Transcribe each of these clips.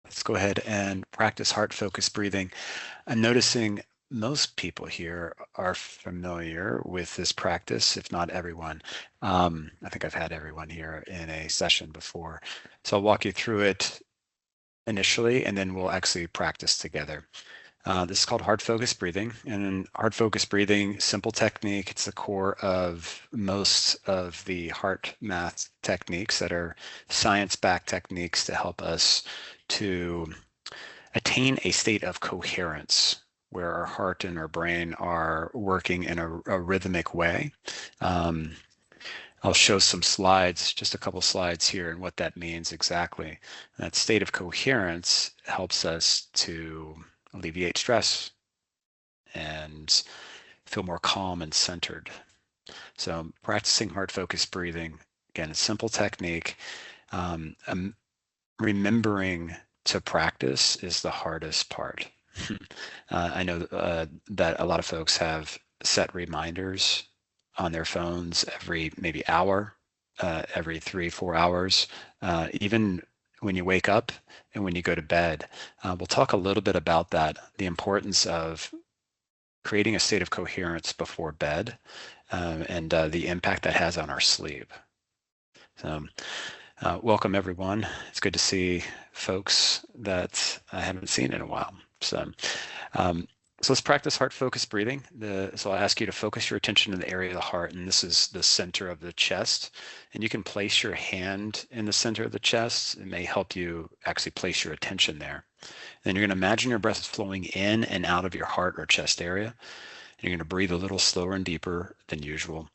Let's go ahead and practice heart-focused breathing. I'm noticing most people here are familiar with this practice, if not everyone. I think I've had everyone here in a session before. So I'll walk you through it initially, and then we'll actually practice together. This is called heart-focused breathing. And heart-focused breathing, simple technique. It's the core of most of the HeartMath techniques that are science-backed techniques to help us to attain a state of coherence where our heart and our brain are working in a rhythmic way. Um, I'll show some slides, just a couple slides here, and what that means exactly. That state of coherence helps us to alleviate stress and feel more calm and centered. So practicing heart-focused breathing, again, a simple technique. Um, Remembering to practice is the hardest part. I know that a lot of folks have set reminders on their phones every maybe hour, every 3-4 hours, even when you wake up and when you go to bed. We'll talk a little bit about that, the importance of creating a state of coherence before bed, and the impact that has on our sleep. So, welcome everyone. It's good to see folks that I haven't seen in a while. Um, so let's practice heart-focused breathing. So I'll ask you to focus your attention in the area of the heart, and this is the center of the chest. And you can place your hand in the center of the chest. It may help you actually place your attention there. Then you're going to imagine your breath is flowing in and out of your heart or chest area. And you're going to breathe a little slower and deeper than usual.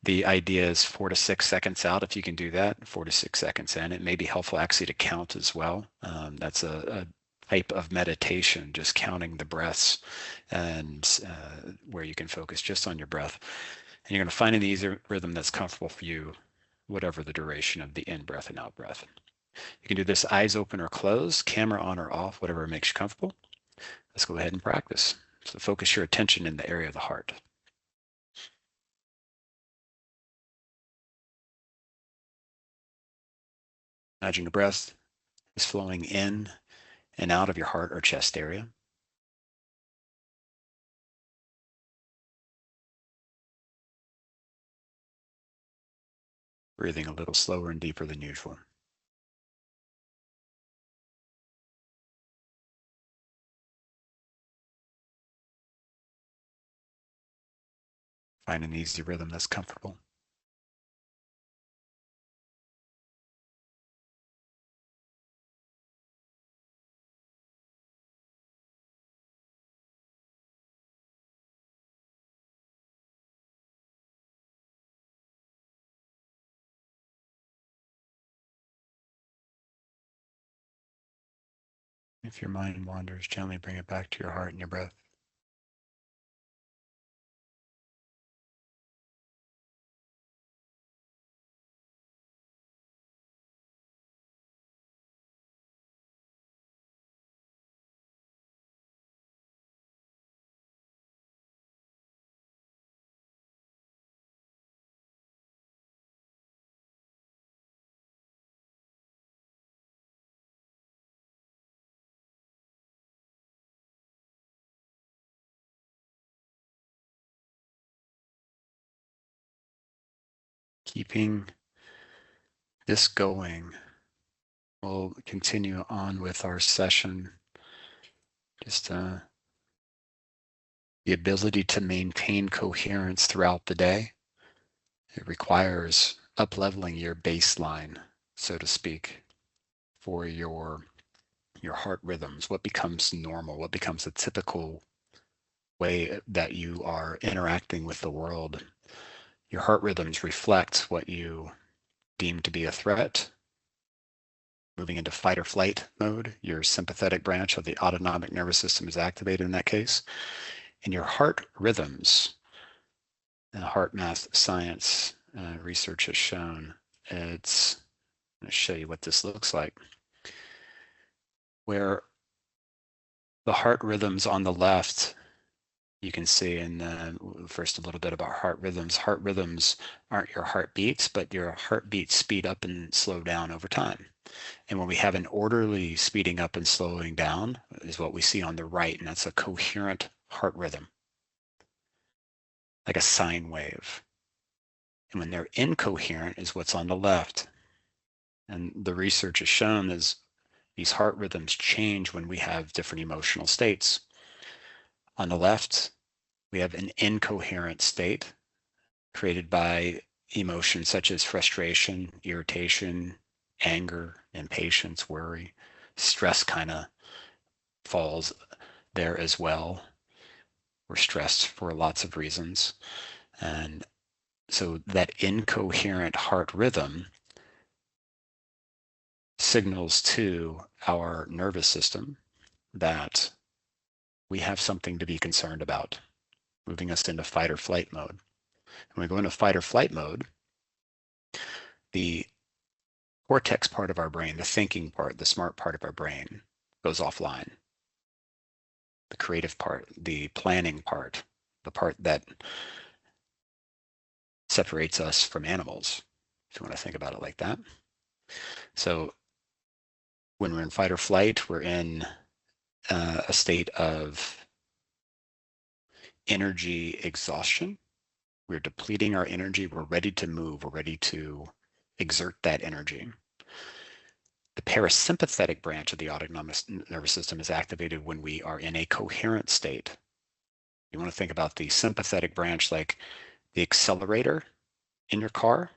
The idea is 4 to 6 seconds out. If you can do that, 4 to 6 seconds in. It may be helpful actually to count as well. That's a type of meditation, just counting the breaths, and where you can focus just on your breath. And you're going to find an easy rhythm that's comfortable for you, whatever the duration of the in breath and out breath. You can do this eyes open or closed, camera on or off, whatever makes you comfortable. Let's go ahead and practice. So focus your attention in the area of the heart. Imagine your breath is flowing in and out of your heart or chest area. Breathing a little slower and deeper than usual. Find an easy rhythm that's comfortable. If your mind wanders, gently bring it back to your heart and your breath. Keeping this going, we'll continue on with our session. Just the ability to maintain coherence throughout the day. It requires up-leveling your baseline, so to speak, for your heart rhythms. What becomes normal? What becomes a typical way that you are interacting with the world? Your heart rhythms reflect what you deem to be a threat. Moving into fight or flight mode, your sympathetic branch of the autonomic nervous system is activated in that case. And your heart rhythms, HeartMath science research has shown, I'm going to show you what this looks like, where the heart rhythms on the left, you can see first a little bit about heart rhythms. Heart rhythms aren't your heartbeats, but your heartbeats speed up and slow down over time. And when we have an orderly speeding up and slowing down is what we see on the right, and that's a coherent heart rhythm, like a sine wave. And when they're incoherent is what's on the left. And the research has shown is these heart rhythms change when we have different emotional states. On the left, we have an incoherent state created by emotions such as frustration, irritation, anger, impatience, worry. Stress kind of falls there as well. We're stressed for lots of reasons. And so that incoherent heart rhythm signals to our nervous system that we have something to be concerned about, moving us into fight or flight mode. When we go into fight or flight mode, the cortex part of our brain, the thinking part, the smart part of our brain, goes offline. The creative part, the planning part, the part that separates us from animals, if you want to think about it like that. So when we're in fight or flight, we're in a state of energy exhaustion. We're depleting our energy. We're ready to move. We're ready to exert that energy. The parasympathetic branch of the autonomic nervous system is activated when we are in a coherent state. You want to think about the sympathetic branch like the accelerator in your car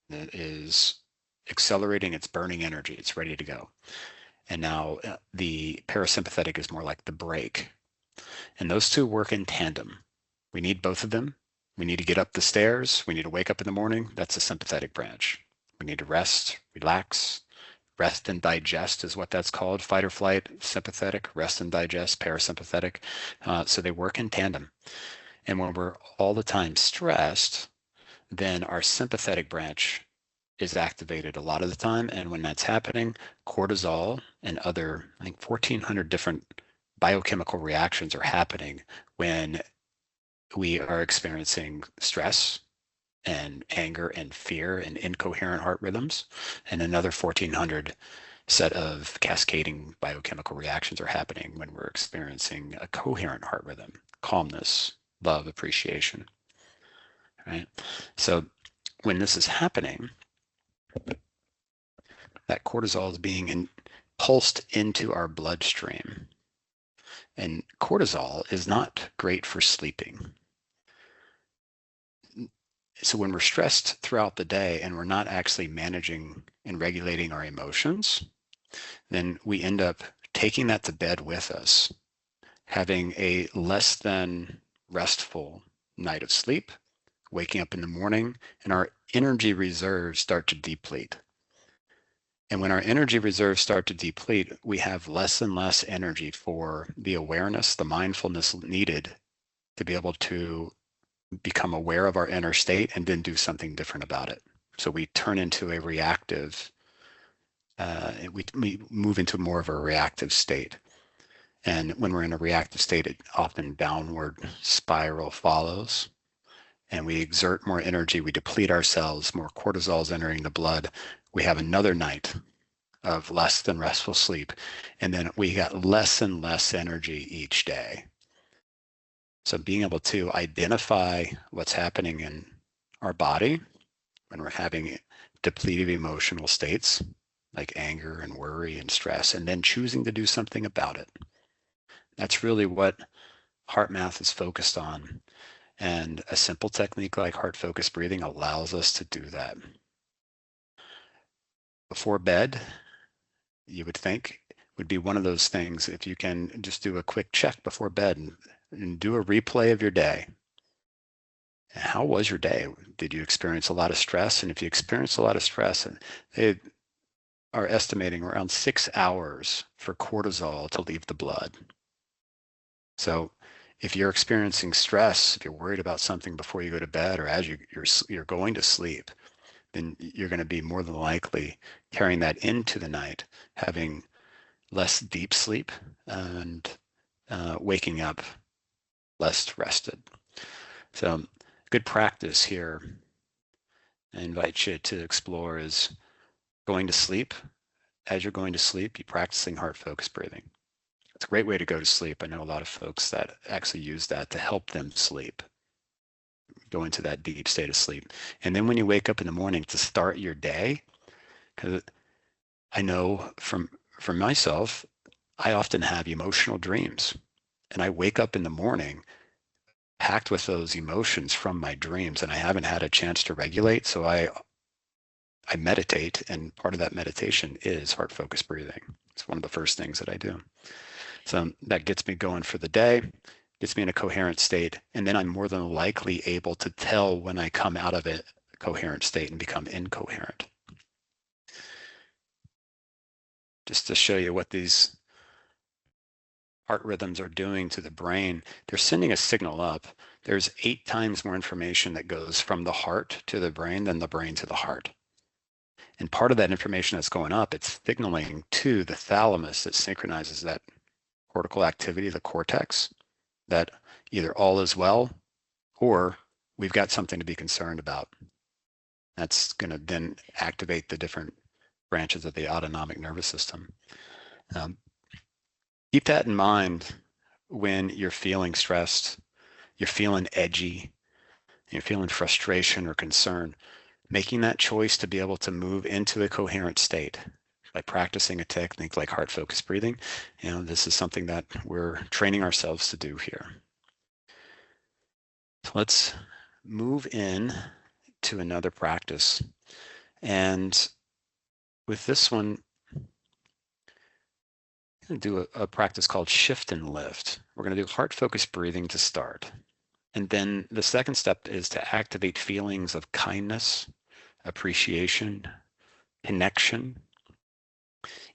that is accelerating, it's burning energy, it's ready to go. And now the parasympathetic is more like the brake. And those two work in tandem. We need both of them. We need to get up the stairs. We need to wake up in the morning. That's the sympathetic branch. We need to rest, relax. Rest and digest is what that's called. Fight or flight, sympathetic. Rest and digest, parasympathetic. So they work in tandem. And when we're all the time stressed, then our sympathetic branch is activated a lot of the time. And when that's happening, cortisol and other, I think 1,400 different biochemical reactions are happening when we are experiencing stress and anger and fear and incoherent heart rhythms. And another 1,400 set of cascading biochemical reactions are happening when we're experiencing a coherent heart rhythm, calmness, love, appreciation, right? So when this is happening, that cortisol is being pulsed into our bloodstream. And cortisol is not great for sleeping. So when we're stressed throughout the day and we're not actually managing and regulating our emotions, then we end up taking that to bed with us, having a less than restful night of sleep, waking up in the morning, and our energy reserves start to deplete. And when our energy reserves start to deplete, we have less and less energy for the awareness, the mindfulness needed to be able to become aware of our inner state and then do something different about it. So we turn into a reactive, we move into more of a reactive state. And when we're in a reactive state, it often downward spiral follows. And we exert more energy, we deplete ourselves, more cortisol is entering the blood. We have another night of less than restful sleep. And then we got less and less energy each day. So being able to identify what's happening in our body when we're having depleted emotional states like anger and worry and stress, and then choosing to do something about it. That's really what HeartMath is focused on. And a simple technique like heart focused breathing allows us to do that. Before bed, you would think would be one of those things if you can just do a quick check before bed and do a replay of your day. How was your day? Did you experience a lot of stress? And if you experience a lot of stress, they are estimating around 6 hours for cortisol to leave the blood. So if you're experiencing stress, if you're worried about something before you go to bed or as you're going to sleep, then you're going to be more than likely carrying that into the night, having less deep sleep and waking up less rested. So good practice here I invite you to explore is going to sleep as you're going to sleep, be practicing heart focused breathing. It's a great way to go to sleep. I know a lot of folks that actually use that to help them sleep, go into that deep state of sleep. And then when you wake up in the morning to start your day, because I know from myself, I often have emotional dreams, and I wake up in the morning packed with those emotions from my dreams, and I haven't had a chance to regulate. So I meditate, and part of that meditation is heart focused breathing. It's one of the first things that I do. So that gets me going for the day, gets me in a coherent state, and then I'm more than likely able to tell when I come out of a coherent state and become incoherent. Just to show you what these heart rhythms are doing to the brain, they're sending a signal up. There's 8 times more information that goes from the heart to the brain than the brain to the heart. And part of that information that's going up, it's signaling to the thalamus that synchronizes that cortical activity, the cortex, that either all is well or we've got something to be concerned about. That's going to then activate the different branches of the autonomic nervous system. Um, Keep that in mind when you're feeling stressed, you're feeling edgy, you're feeling frustration or concern. Making that choice to be able to move into a coherent state by practicing a technique like heart focused breathing, this is something that we're training ourselves to do here. So let's move in to another practice. And with this one, I'm going to do a practice called shift and lift. We're going to do heart focused breathing to start. And then the second step is to activate feelings of kindness, appreciation, connection,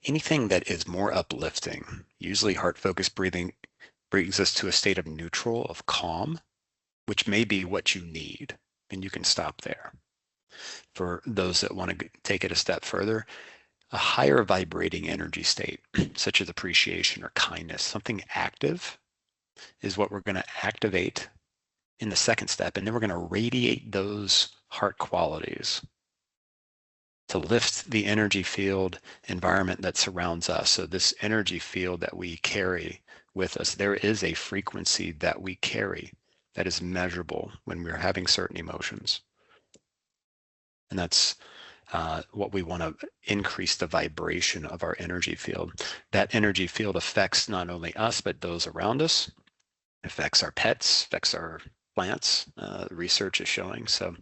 anything that is more uplifting. Usually heart focused breathing brings us to a state of neutral, of calm, which may be what you need. And you can stop there. For those that want to take it a step further, a higher vibrating energy state, such as appreciation or kindness, something active, is what we're going to activate in the second step. And then we're going to radiate those heart qualities to lift the energy field environment that surrounds us. So this energy field that we carry with us, there is a frequency that we carry that is measurable when we're having certain emotions. And that's what we want to increase the vibration of our energy field. That energy field affects not only us, but those around us, affects our pets, affects our plants, research is showing. So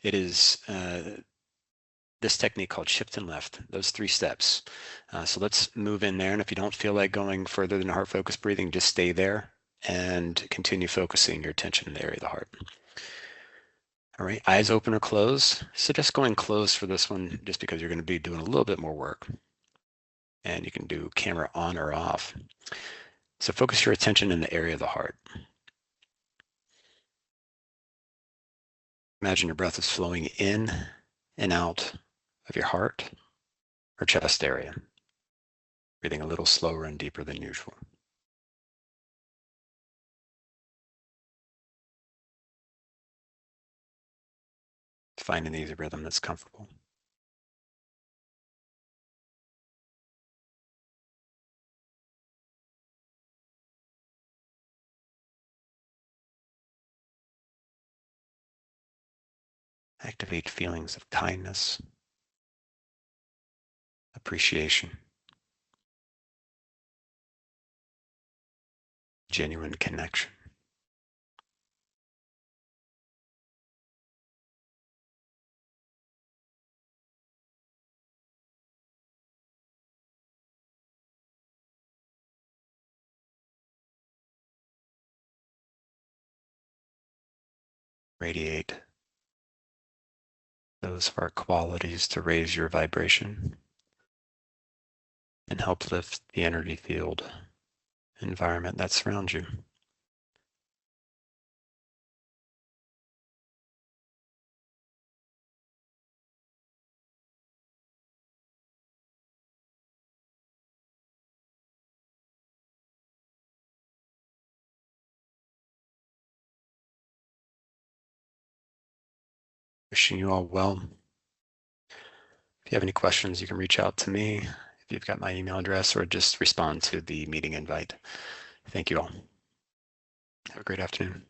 it is this technique called shift and lift, those 3 steps. So let's move in there. And if you don't feel like going further than heart focused breathing, just stay there and continue focusing your attention in the area of the heart. All right, eyes open or closed. Suggest going closed for this one just because you're going to be doing a little bit more work. And you can do camera on or off. So focus your attention in the area of the heart. Imagine your breath is flowing in and out of your heart or chest area, breathing a little slower and deeper than usual. Finding the easy rhythm that's comfortable. Activate feelings of kindness, appreciation, genuine connection. Radiate those of our qualities to raise your vibration and help lift the energy field environment that surrounds you. Wishing you all well. If you have any questions, you can reach out to me. if you've got my email address, or just respond to the meeting invite. Thank you all. Have a great afternoon.